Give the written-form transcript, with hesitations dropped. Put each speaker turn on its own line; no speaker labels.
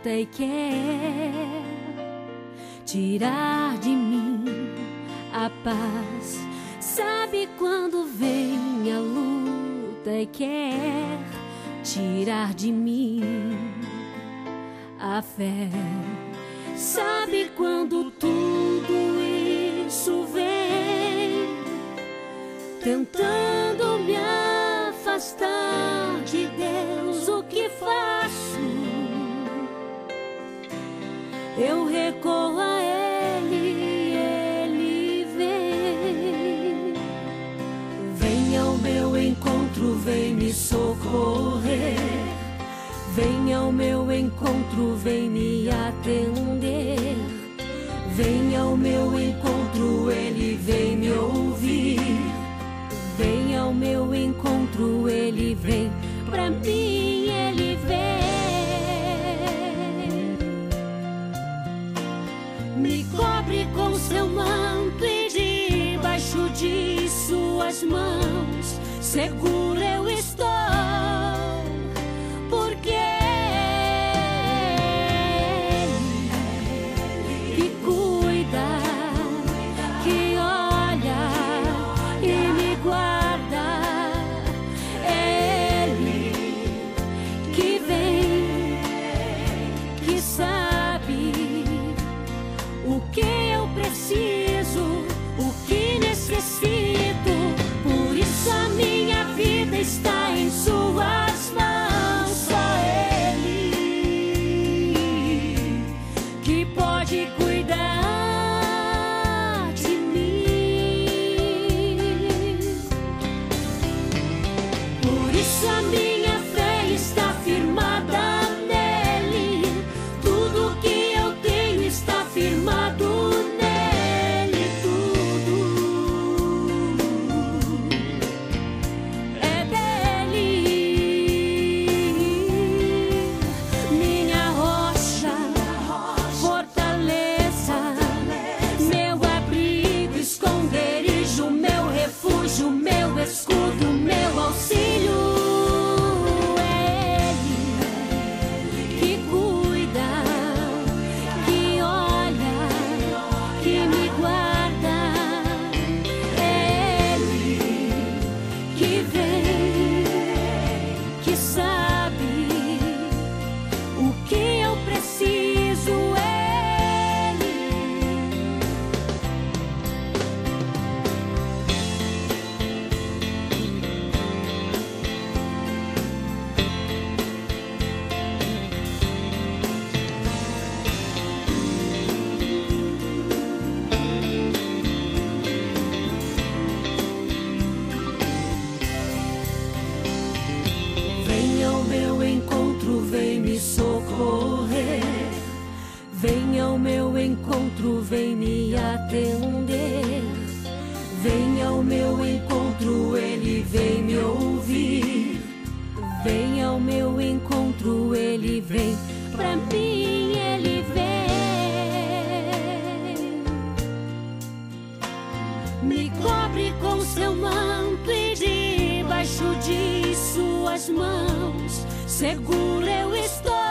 luta e quer tirar de mim a paz. Sabe quando vem a luta e quer tirar de mim a fé. Sabe quando tudo isso vem tentando me afastar de Deus, o que faço? Eu recorro a Ele, Ele vem. Vem ao meu encontro, vem me socorrer. Vem ao meu encontro, vem me atender. Vem ao meu encontro, Ele vem me ouvir. Vem ao meu encontro, Ele vem pra mim, Ele vem. Me cobre com seu manto e debaixo de suas mãos seguro eu estou, porque Ele que cuida, que olha e me guarda. É Ele que vem, que sabe o que eu preciso, o que necessito. Por isso a minha vida está em suas mãos. Só Ele que pode cuidar de mim. Por isso a minha fé está firmada nele. Tudo que eu tenho está firmado nele. Tudo é dele. Minha rocha, fortaleza, meu abrigo, esconderijo, meu refúgio, meu escudo, meu auxílio. É Ele que cuida, que olha, que me guarda. É Ele que vem, que sabe o que eu preciso. Ele vem ao meu encontro, vem me socorrer. Vem ao meu encontro, vem me atender. Vem ao meu encontro, Ele vem me ouvir. Vem ao meu encontro, Ele vem pra mim, Ele vem. Me cobre com seu manto e debaixo de suas mãos seguro eu estou.